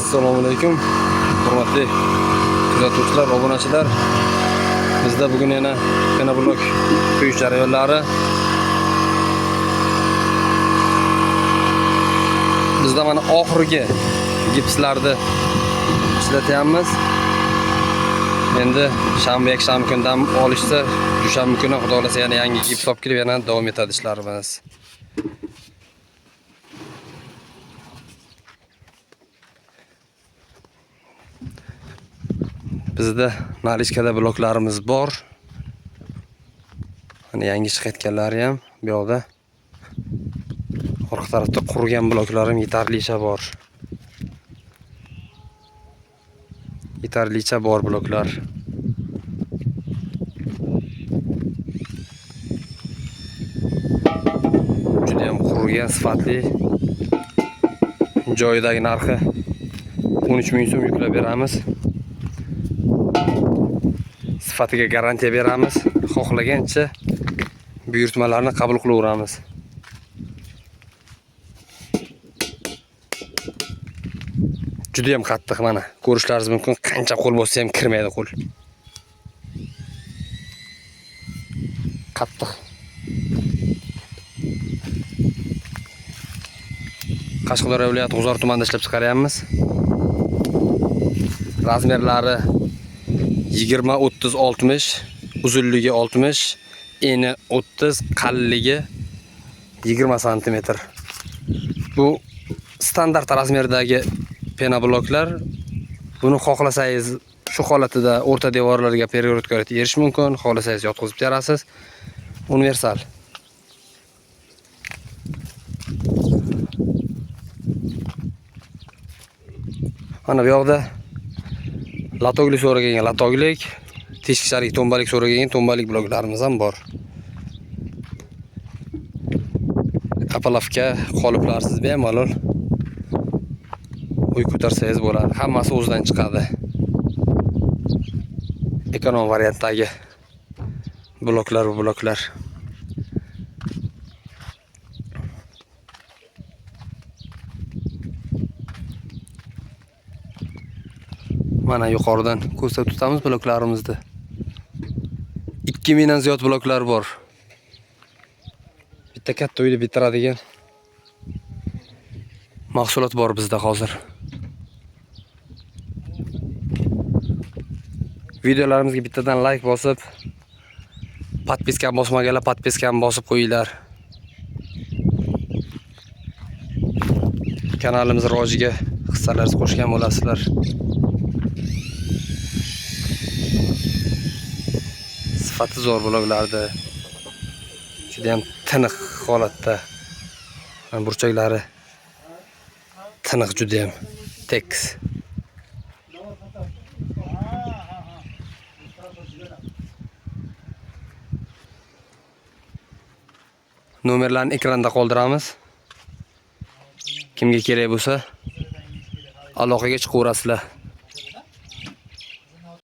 Assalomu alaykum. Hurmatli kuzatuvchilar, obunachilar. Bizda bugun yana penoblok quyish jarayonlari. Bizda mana oxirgi gipslarni ishlatyapmiz. Endi shanba, yakshanba kundan olishsa, dushanba kuni xudo xolasa yana yangi gips olib kelib yana davom etadi ishlarimiz. Bizda nalichkada bloklarimiz bor. Mana yangi chiqayotganlari ham bu yoqda. Orqa tarafda qurgan bloklarim yetarlicha bor. Yetarlicha bor bloklar. Juda ham qurgan, sifatli. Joyidagi narxi 13 ming so'm yuklab beramiz. Sifatiga garantiya beramiz. Xohlagancha buyurtmalarni qabul qilaveramiz. Juda ham qattiq, mana ko'rishlaringiz mumkin, qancha qo'l bossa ham kirmaydi qo'l. Qattiq. Qashqadaryo viloyati G'uzor tumanida ishlab chiqaryapmiz. Razmerlari 20, 30, 60, uzunligi 60, eni 30, qalinligi 20 sm. Bu standart razmerdagi penobloklar. Buni xohlasangiz shu holatida o'rta devorlarga перегородка erish mumkin, xohlasangiz yotqizib berasiz. Universal. Mana bu yoqda latoglik so'ragan latoglik, teshikchalik, tombalik so'ragan tombalik bloklarimiz ham bor. Qapalovka qoliplarsiz bemalol uy ko'tarsangiz bo'ladi. Hammasi o'zidan chiqadi. Ekonom variantdagi bloklar va bloklar. Mana yuqoridan ko'rsatib tutamiz bloklarimizni. 2000 dan ziyod bloklar bor. Bitta katta uyda bitiradigan mahsulot bor bizda hozir. Videolarimizga bittadan like bosib, podpiskani bosmaganlar podpiskani bosib qo'yinglar. Kanalimiz rivojiga hissalaringizni qo'shgan bo'lasizlar. Sifati zo'r bloklarda. Juda ham tiniq holatda. Burchaklari tiniq, juda ham tekis. Nomerlarni ekranda qoldiramiz. Kimga kerak bo'lsa aloqaga chiqaverasizlar.